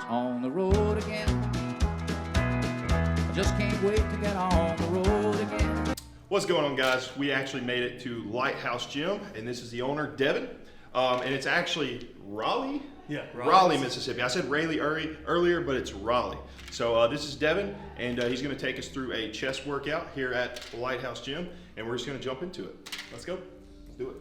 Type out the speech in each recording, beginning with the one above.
on the road again. I just can't wait to get on the road again. What's going on, guys? We actually made it to Lighthouse Gym, and this is the owner, Devan. And it's actually Raleigh? Yeah, Raleigh, Mississippi. I said Raleigh earlier, but it's Raleigh. So this is Devan, and he's gonna take us through a chest workout here at the Lighthouse Gym, and we're just gonna jump into it. Let's go. Let's do it.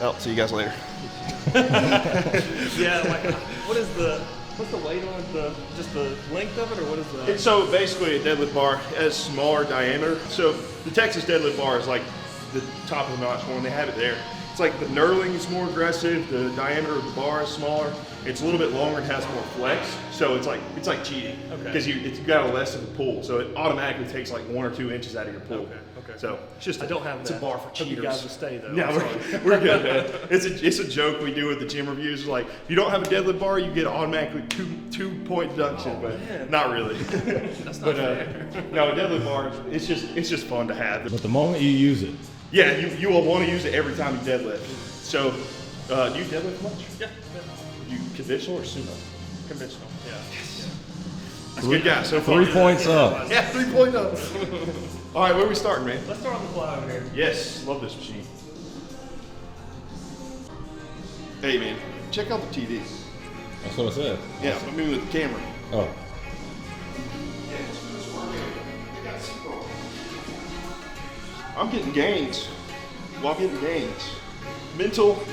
I'll see you guys later. Yeah, like what's the weight on it? Just the length of it, or what is the? So basically a deadlift bar has smaller diameter. So the Texas deadlift bar is like the top of the notch one. They have it there. It's like the knurling is more aggressive. The diameter of the bar is smaller. It's a little bit longer and has more flex. So it's like cheating because it's got less of a pull. So it automatically takes like 1 or 2 inches out of your pull. Okay. So it's just I don't have it's a bar for cheaters. You guys will stay though. No, we're good, man. It's a joke we do with the gym reviews. It's like if you don't have a deadlift bar, you get automatically two point deduction, but man. not really. That's not fair. No, a deadlift bar it's just fun to have. But the moment you use it, Yeah, you will want to use it every time you deadlift. So, do you deadlift much? Yeah. You conventional or sumo? Conventional. Yeah. That's a good guy so far. 3 points up. Yeah, 3 points up. All right, where are we starting, man? Let's start on the fly over here. Yes, love this machine. Hey, man, check out the TV. That's what I said. Yeah, I mean with the camera. Oh. I'm getting gains. Well, I'm getting gains. Mental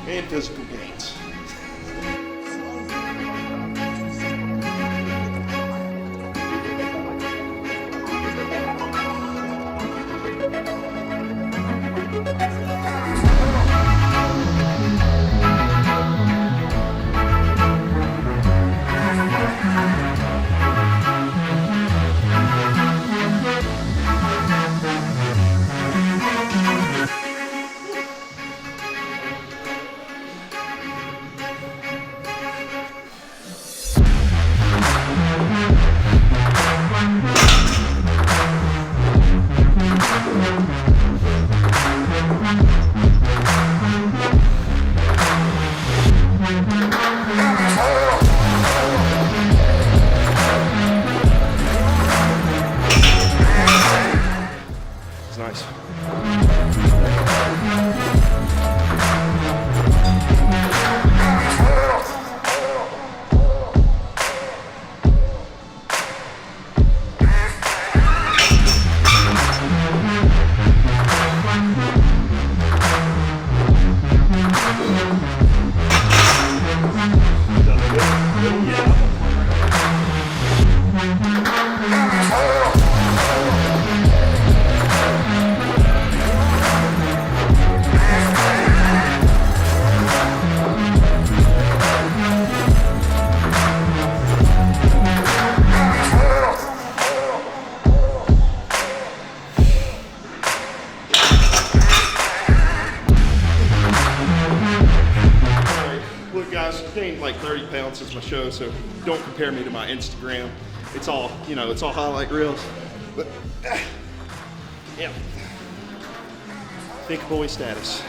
and physical gains. Nice. I've gained like 30 pounds since my show, so don't compare me to my Instagram. It's all, it's all highlight reels. But, yeah. Thick boy status.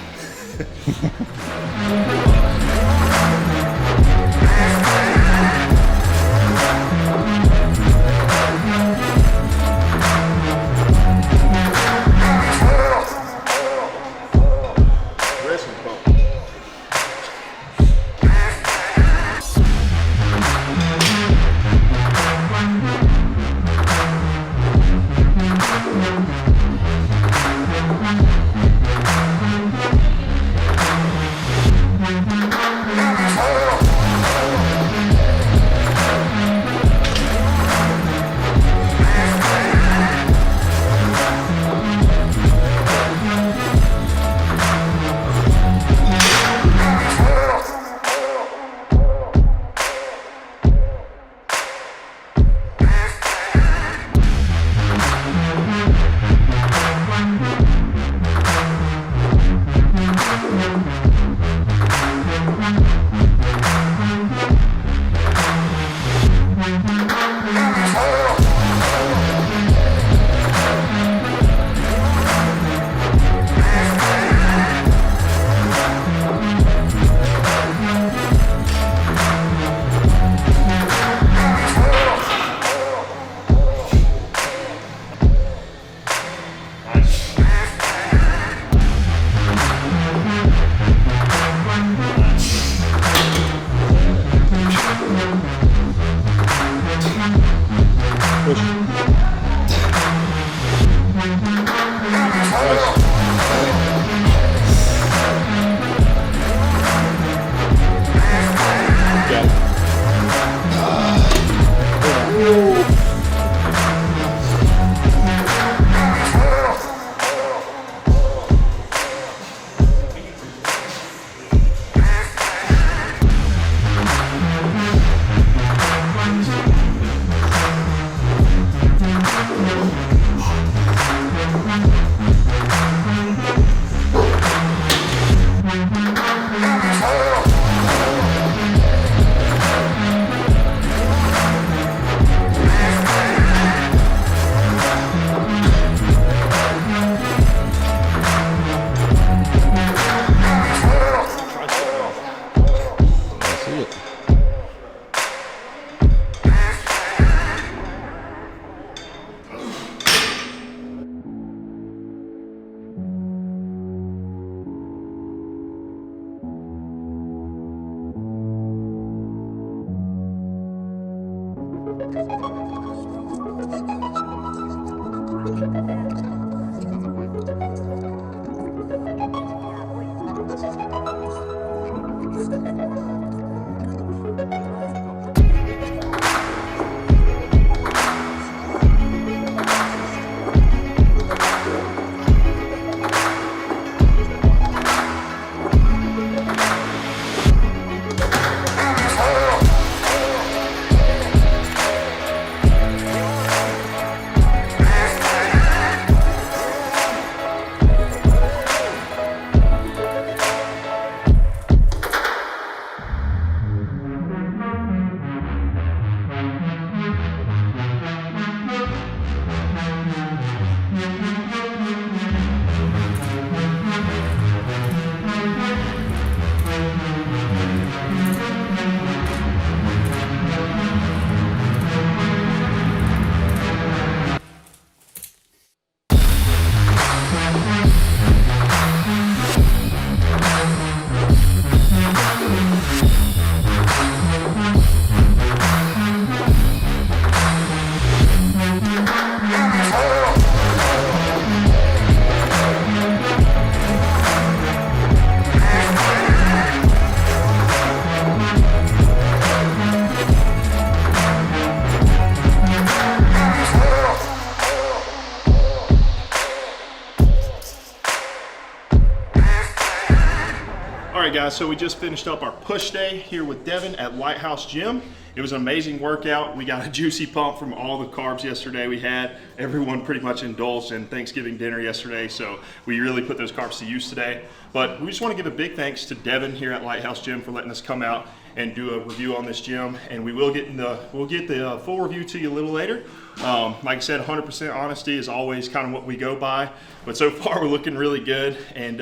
All right, guys, so we just finished up our push day here with Devan at Lighthouse Gym. It was an amazing workout. We got a juicy pump from all the carbs yesterday we had. Everyone pretty much indulged in Thanksgiving dinner yesterday, so we really put those carbs to use today. But we just want to give a big thanks to Devan here at Lighthouse Gym for letting us come out and do a review on this gym, and we'll get the full review to you a little later. Like I said, 100% honesty is always kind of what we go by, but so far we're looking really good. And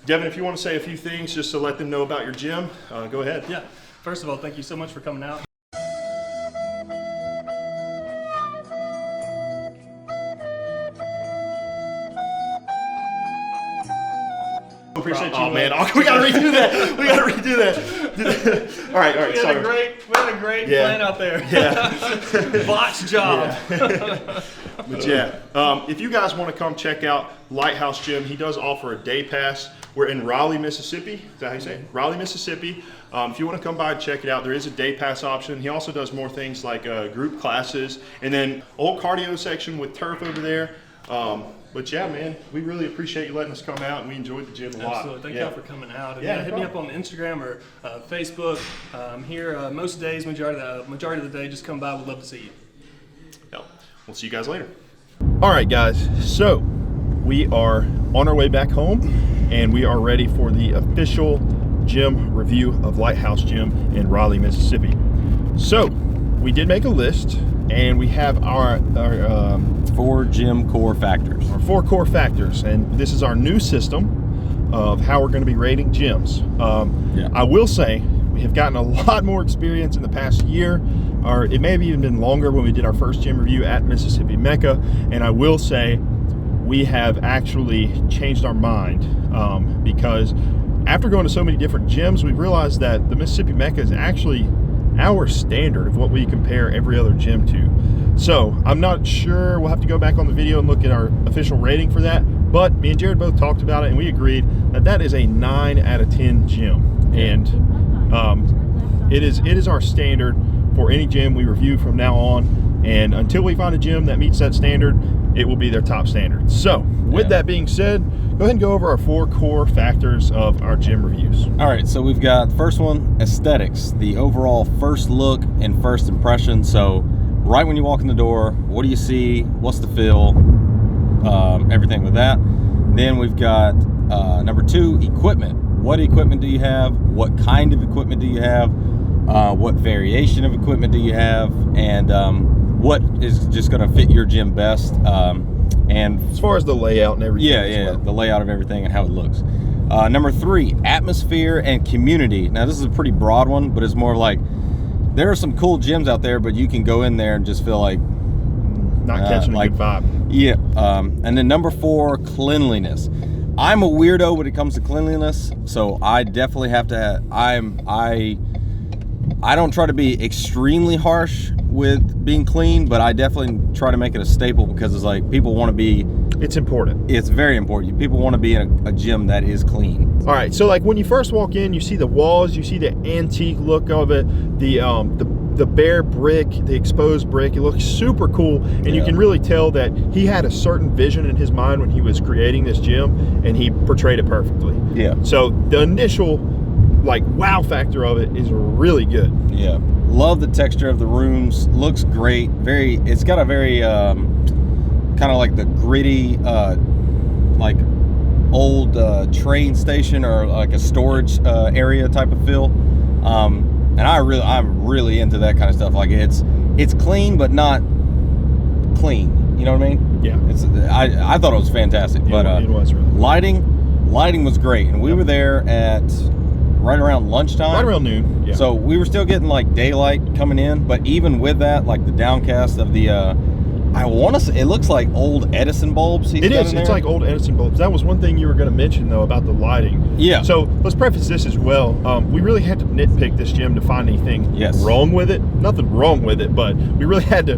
Devan, if you want to say a few things just to let them know about your gym, go ahead. Yeah. First of all, thank you so much for coming out. Appreciate you. Oh man, we gotta redo that. We gotta redo that. All right. We had a great plan out there. Yeah. Botch job. Yeah. But yeah, if you guys want to come check out Lighthouse Gym, he does offer a day pass. We're in Raleigh, Mississippi. Is that how you say it? Raleigh, Mississippi. If you want to come by and check it out, there is a day pass option. He also does more things like group classes, and then old cardio section with turf over there. But yeah, man, we really appreciate you letting us come out, and we enjoyed the gym a lot. Absolutely. Thank y'all for coming out. And Yeah, hit me up on Instagram or Facebook. Here most days, majority of the day, just come by. We'd love to see you. Yeah. We'll see you guys later. All right, guys. So we are on our way back home, and we are ready for the official gym review of Lighthouse Gym in Raleigh, Mississippi. So we did make a list, and we have our 4 gym core factors. our 4 core factors, and this is our new system of how we're going to be rating gyms. I will say we have gotten a lot more experience in the past year, or it may have even been longer when we did our first gym review at Mississippi Mecca, and I will say we have actually changed our mind because after going to so many different gyms, we've realized that the Mississippi Mecca is actually our standard of what we compare every other gym to. So I'm not sure, we'll have to go back on the video and look at our official rating for that, but me and Jarrod both talked about it and we agreed that that is a 9 out of 10 gym. And it is our standard for any gym we review from now on, and until we find a gym that meets that standard, it will be their top standard. So with that being said, go ahead and go over our 4 core factors of our gym reviews. All right, so we've got the first one, aesthetics, the overall first look and first impression. So right when you walk in the door, what do you see? What's the feel? Everything with that. Then we've got number 2, equipment. What equipment do you have? What kind of equipment do you have? What variation of equipment do you have? And what is just going to fit your gym best? And as far as the layout and everything. Yeah, the layout of everything and how it looks. Number 3, atmosphere and community. Now this is a pretty broad one, but it's more like there are some cool gyms out there, but you can go in there and just feel like not catching a good vibe. Yeah. And then number 4, cleanliness. I'm a weirdo when it comes to cleanliness, so I definitely have to. I don't try to be extremely harsh with being clean, but I definitely try to make it a staple because it's like people want to be. It's important. It's very important. People want to be in a gym that is clean. All right, so like when you first walk in, you see the walls, you see the antique look of it, the bare brick, the exposed brick. It looks super cool, and you can really tell that he had a certain vision in his mind when he was creating this gym, and he portrayed it perfectly. Yeah. So the initial like wow factor of it is really good. Yeah. Love the texture of the rooms. Looks great. It's got a very kind of like the gritty like old train station or like a storage area type of feel. And I'm really into that kind of stuff. Like it's clean but not clean. You know what I mean? Yeah. I thought it was fantastic. But it was really lighting was great, and we were there at right around lunchtime. Right around noon. Yeah. So we were still getting like daylight coming in, but even with that, like the downcast of the I want to say it looks like old Edison bulbs. It is. It's like old Edison bulbs. That was one thing you were going to mention though about the lighting. Yeah. So let's preface this as well. We really had to nitpick this gym to find anything wrong with it. Nothing wrong with it, but we really had to.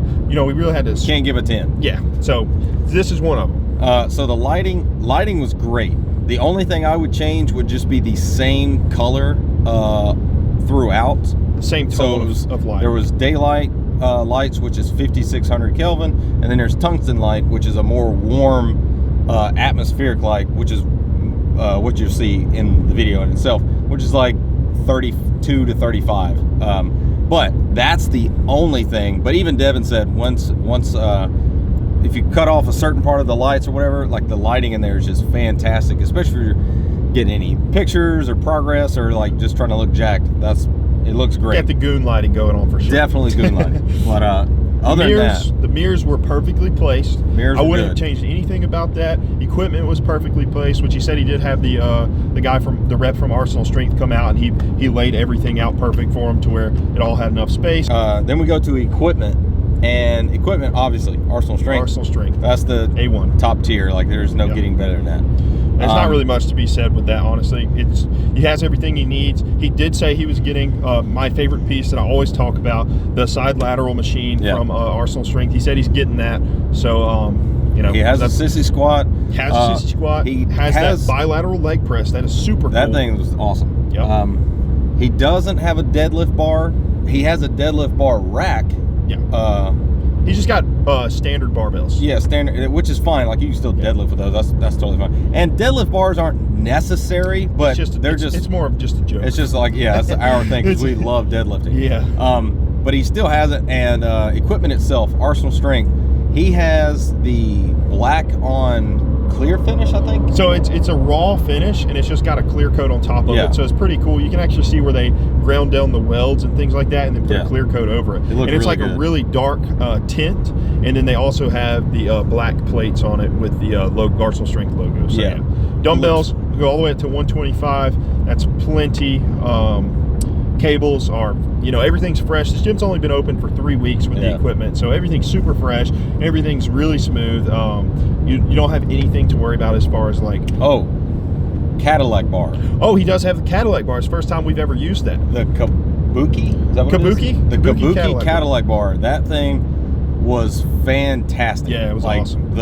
Can't give a 10. Yeah. So this is one of them. So the lighting was great. The only thing I would change would just be the same color throughout. The same tone of light. There was daylight lights, which is 5600 Kelvin, and then there's tungsten light, which is a more warm atmospheric light, which is what you see in the video in itself, which is like 32 to 35. But that's the only thing. But even Devan said once if you cut off a certain part of the lights or whatever, like the lighting in there is just fantastic, especially if you're getting any pictures or progress or like just trying to look jacked. It looks great. Got the goon lighting going on for sure. Definitely goon lighting. But other than that, the mirrors were perfectly placed. Mirrors I wouldn't have changed anything about that. Equipment was perfectly placed, which he said he did have the guy from the rep from Arsenal Strength come out and he laid everything out perfect for him to where it all had enough space. Then we go to equipment. And equipment, obviously, Arsenal Strength. Arsenal Strength. That's the A1 top tier. Like there's no getting better than that. There's not really much to be said with that, honestly. He has everything he needs. He did say he was getting my favorite piece that I always talk about, the side lateral machine from Arsenal Strength. He said he's getting that. So, he has a sissy squat. Has a sissy squat. He has that bilateral leg press. That is super cool. That thing was awesome. Yep. He doesn't have a deadlift bar. He has a deadlift bar rack. Yeah. He's just got standard barbells. Yeah, standard, which is fine. Like you can still deadlift with those. That's totally fine. And deadlift bars aren't necessary, but it's more of just a joke. It's just like that's our thing because we love deadlifting. Yeah. But he still has it, and equipment itself, Arsenal Strength. He has the black on clear finish, I think. So it's a raw finish, and it's just got a clear coat on top of it. So it's pretty cool. You can actually see where they ground down the welds and things like that, and then put a clear coat over it. And it's really like a really dark tint, and then they also have the black plates on it with the Arsenal Strength logo. So, dumbbells go all the way up to 125. That's plenty. Cables are, everything's fresh. This gym's only been open for 3 weeks with the equipment, so everything's super fresh. Everything's really smooth. You don't have anything to worry about as far as like Cadillac bar. Oh, he does have the Cadillac bar. It's the first time we've ever used that. The Kabuki. Is that what it is? Kabuki? The Kabuki Cadillac bar. That thing was fantastic. Yeah, it was like awesome.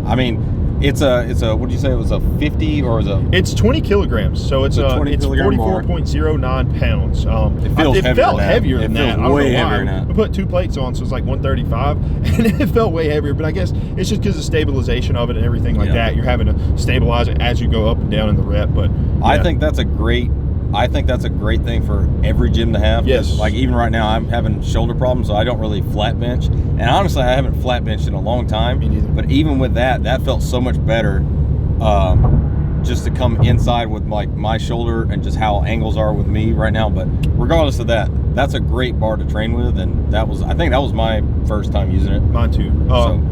I mean, it's a what did you say? It was a 50 or is a? It's 20 kilograms, so it's 44.09 pounds. It felt heavier than that. I don't know why. We put 2 plates on, so it's like 135, and it felt way heavier. But I guess it's just because of stabilization of it and everything like that. You're having to stabilize it as you go up and down in the rep. But yeah. I think that's a great thing for every gym to have. Yes. Like even right now, I'm having shoulder problems, so I don't really flat bench. And honestly, I haven't flat benched in a long time. Me neither. But even with that felt so much better. Just to come inside with like my shoulder and just how angles are with me right now. But regardless of that, that's a great bar to train with, and I think that was my first time using it. Mine too.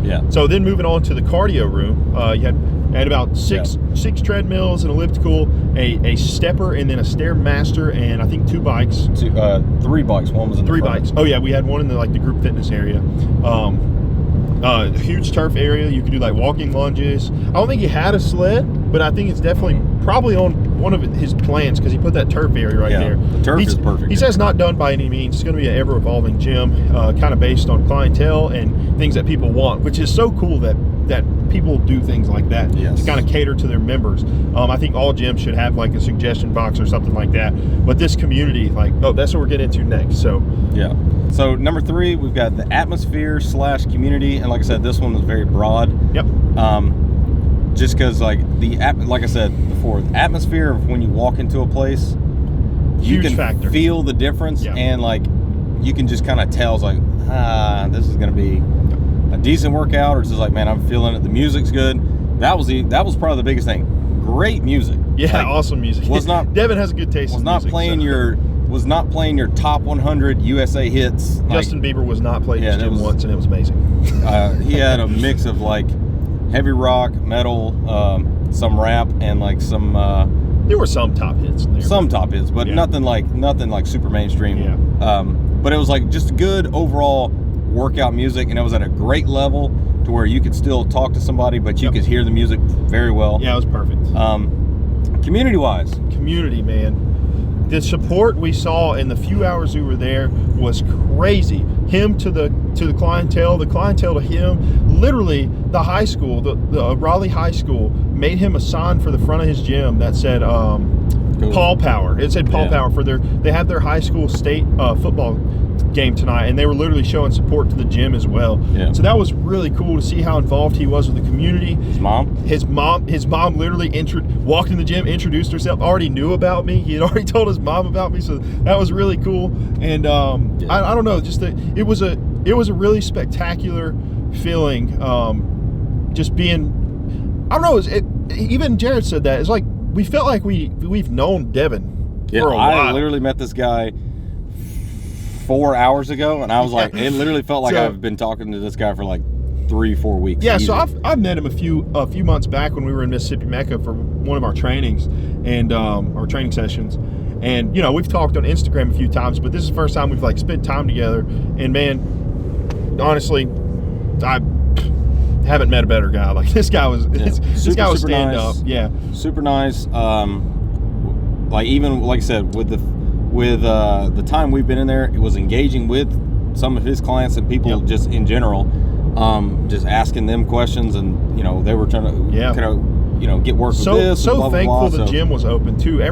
Yeah. So then moving on to the cardio room, you had about six treadmills, an elliptical, a stepper, and then a stairmaster, and I think 2 bikes. 3 bikes. One was in the 3 front. bikes. Oh yeah, we had one in the group fitness area. A huge turf area. You could do like walking lunges. I don't think he had a sled, but I think it's definitely probably on one of his plans because he put that turf area right there. The turf is perfect. He says not done by any means. It's going to be an ever-evolving gym, kind of based on clientele and things that people want, which is so cool that people do things like that to kind of cater to their members. I think all gyms should have like a suggestion box or something like that. But this community, that's what we're getting into next. So yeah. So number 3, we've got the atmosphere / community, and like I said, this one was very broad. Yep. Just because like I said before, the atmosphere of when you walk into a place, you huge can factor. Feel the difference, and like you can just kind of tell it's like this is gonna be a decent workout, or it's just like, man, I'm feeling it. The music's good. That was probably the biggest thing. Great music. Yeah, awesome music. Devan has a good taste. Was not playing your top 100 USA hits. Justin Bieber was not playing his gym once, and it was amazing. He had a mix of like heavy rock, metal, some rap, and like some. There were some top hits in there. Some top hits, but nothing like super mainstream. Yeah. But it was like just good overall workout music, and it was at a great level to where you could still talk to somebody, but you could hear the music very well. Yeah, it was perfect. Community-wise, man. The support we saw in the few hours we were there was crazy. Him to the clientele, the clientele to him. Literally, the high school, the Raleigh High School, made him a sign for the front of his gym that said Paul Power. It said Paul Power for they have their high school state football game tonight, and they were literally showing support to the gym as well. Yeah. So that was really cool to see how involved he was with the community. His mom literally walked in the gym, introduced herself, already knew about me. He had already told his mom about me, so that was really cool. And I don't know, it was a really spectacular feeling. Just being, I don't know, even Jarrod said that. It's like we felt like we've known Devan for a while. I literally met this guy 4 hours ago, and I was like, it literally felt like I've been talking to this guy for like 3-4 weeks. Yeah, so I've met him a few months back when we were in Mississippi Mecca for one of our trainings and our training sessions, and we've talked on Instagram a few times, but this is the first time we've like spent time together. And man, honestly, I haven't met a better guy. Like this guy was this guy was stand up. Yeah, super nice. Like even like I said, with the time we've been in there, it was engaging with some of his clients and people just in general, just asking them questions, and they were trying to kind of get work with this. So blah, thankful blah, blah. The gym was open too.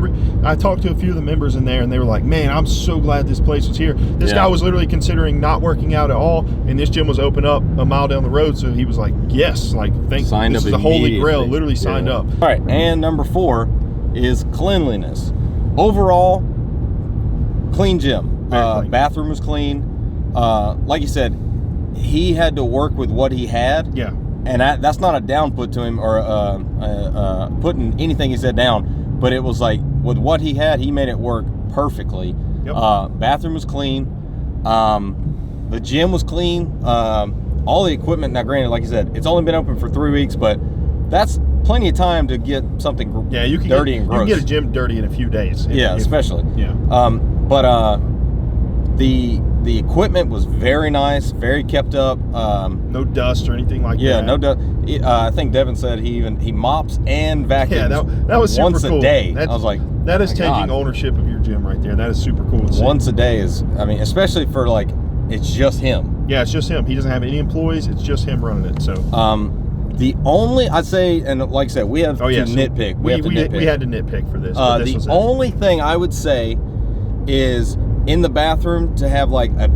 I talked to a few of the members in there, and they were like, "Man, I'm so glad this place was here." This guy was literally considering not working out at all, and this gym was open up a mile down the road, so he was like, "Yes, like this is the holy grail." Literally signed up. All right, and number 4 is cleanliness. Overall, clean gym. Clean. Bathroom was clean. Like you said, he had to work with what he had. Yeah. And that's not a down put to him or putting anything he said down, but it was like with what he had, he made it work perfectly. Yep. Bathroom was clean. The gym was clean. All the equipment, now granted, like you said, it's only been open for 3 weeks, but that's plenty of time to get something dirty and gross. You can get a gym dirty in a few days. Especially. Yeah. But the the equipment was very nice, very kept up. No dust or anything like that. Yeah, no dust. I think Devan said he mops and vacuums. Yeah, that was super once cool. a day. That's, I was like, that is oh my taking God. ownership of your gym right there. That is super cool to see. Once a day is, I mean, especially for like, it's just him. Yeah, it's just him. He doesn't have any employees. It's just him running it. So the only, I'd say, and like I said, we have to nitpick. We have to nitpick. We had to nitpick for this. But this was the it. only thing I would say is in the bathroom to have like a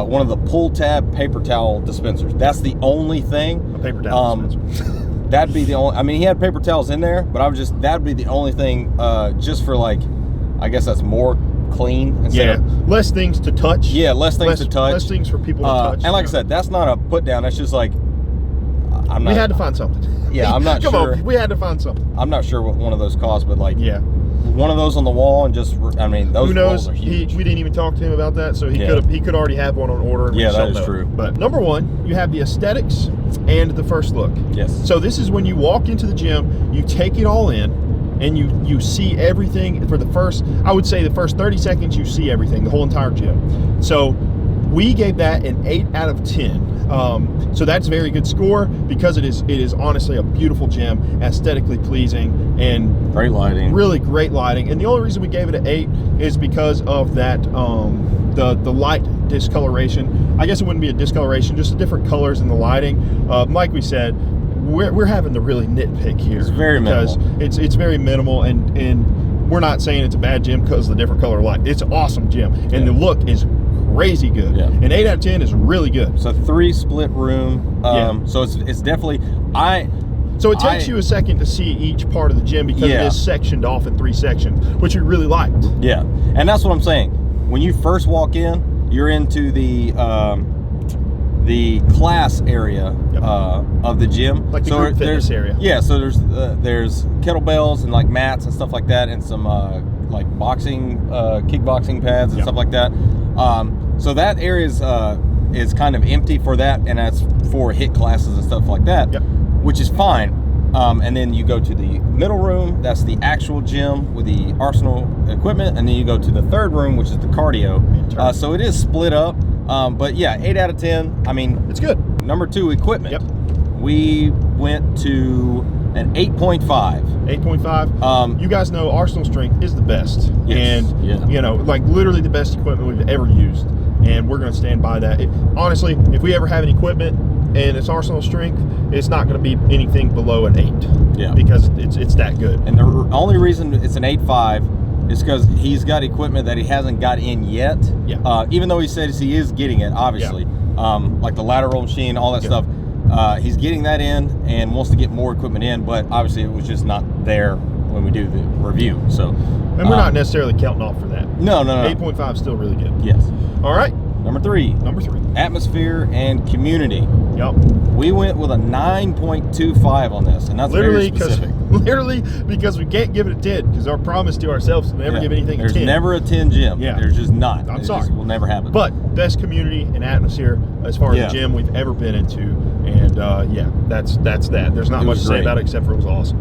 one of the pull tab paper towel dispensers. That's the only thing. A paper towel dispenser. That'd be the only. I mean, he had paper towels in there, but that'd be the only thing. Just for like, I guess that's more clean. Yeah, less things to touch. Yeah, less things to touch. Less things for people to touch. And like I said, that's not a put down. That's just like, I'm not. We had to find something. Yeah, I'm not Come sure. on, we had to find something. I'm not sure what one of those cost, but like, yeah, one of those on the wall, and just, I mean, those who knows? walls are huge. We didn't even talk to him about that, so he could already have one on order. And yeah, that is true. But number one, you have the aesthetics and the first look. Yes. So this is when you walk into the gym, you take it all in, and you see everything for the first, I would say the first 30 seconds, you see everything, the whole entire gym. So we gave that an 8 out of 10. So that's a very good score because it is honestly a beautiful gym, aesthetically pleasing, and Great lighting. really great lighting. And the only reason we gave it an 8 is because of that the light discoloration. I guess it wouldn't be a discoloration, just the different colors in the lighting. Like we said, we're having to really nitpick here. It's very because minimal. It's very minimal, and we're not saying it's a bad gym because of the different color light. It's an awesome gym, and the look is crazy good. Yeah. An 8 out of 10 is really good. It's a 3 split room. So it's definitely So it takes you a second to see each part of the gym because it is sectioned off in 3 sections, which we really liked. Yeah, and that's what I'm saying. When you first walk in, you're into the class area of the gym, like the group fitness area. Yeah, so there's kettlebells and like mats and stuff like that, and some like boxing, kickboxing pads and stuff like that. So that area is kind of empty for that, and that's for HIIT classes and stuff like that, which is fine. And then you go to the middle room, that's the actual gym with the arsenal equipment, and then you go to the third room, which is the cardio. So it is split up, but yeah, 8 out of 10. I mean, it's good. Number 2, equipment. We went to an 8.5. 8.5. You guys know Arsenal Strength is the best, and you know, like literally the best equipment we've ever used, and we're going to stand by that. Honestly, if we ever have any equipment and it's Arsenal Strength, it's not going to be anything below an 8. Yeah, because it's that good. And the only reason it's an 8.5 is because he's got equipment that he hasn't got in yet. Even though he says he is getting it, obviously, like the lateral machine, all that stuff. He's getting that in and wants to get more equipment in, but obviously it was just not there when we do the review. So, and we're not necessarily counting off for that. No. 8.5 is still really good. Yes. All right. Number 3. Atmosphere and community. We went with a 9.25 on this, and that's literally very specific. Literally because we can't give it a 10 because our promise to ourselves to never give anything a 10. There's never a 10 gym. There's just not. I'm sorry. It will never happen. But best community and atmosphere as far as the gym we've ever been into, and that's that. There's not much to say about it except for it was awesome.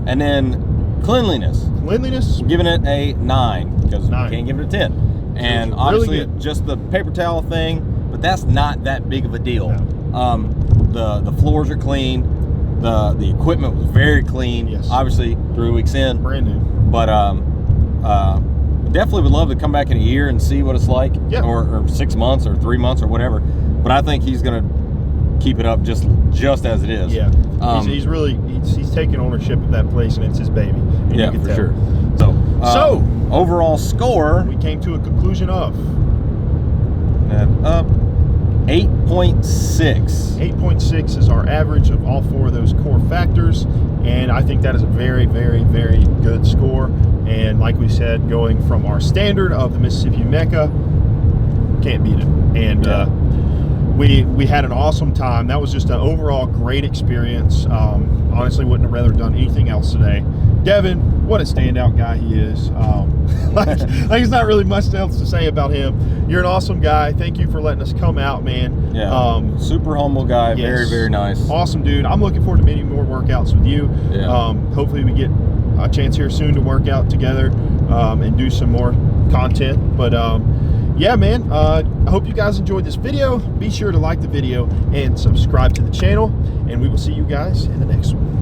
And then cleanliness. We're giving it a 9 because we can't give it a 10. And obviously really just the paper towel thing, but that's not that big of a deal. The floors are clean. The equipment was very clean. Obviously 3 weeks in, brand new. But definitely would love to come back in a year and see what it's like, or 6 months or 3 months or whatever. But I think he's gonna keep it up just as it is. He's really taking ownership of that place, and it's his baby. And you can for tell. sure. So overall score, we came to a conclusion of 8.6. 8.6 is our average of all 4 of those core factors, and I think that is a very, very, very good score. And like we said, going from our standard of the Mississippi Mecca, can't beat it. And we had an awesome time. That was just an overall great experience. Honestly, wouldn't have rather done anything else today. Devan, what a standout guy he is. Like there's not really much else to say about him. You're an awesome guy. Thank you for letting us come out, man. Super humble guy. Very, very nice. Awesome dude. I'm looking forward to many more workouts with you. Hopefully we get a chance here soon to work out together and do some more content. But yeah, man, I hope you guys enjoyed this video. Be sure to like the video and subscribe to the channel, and we will see you guys in the next one.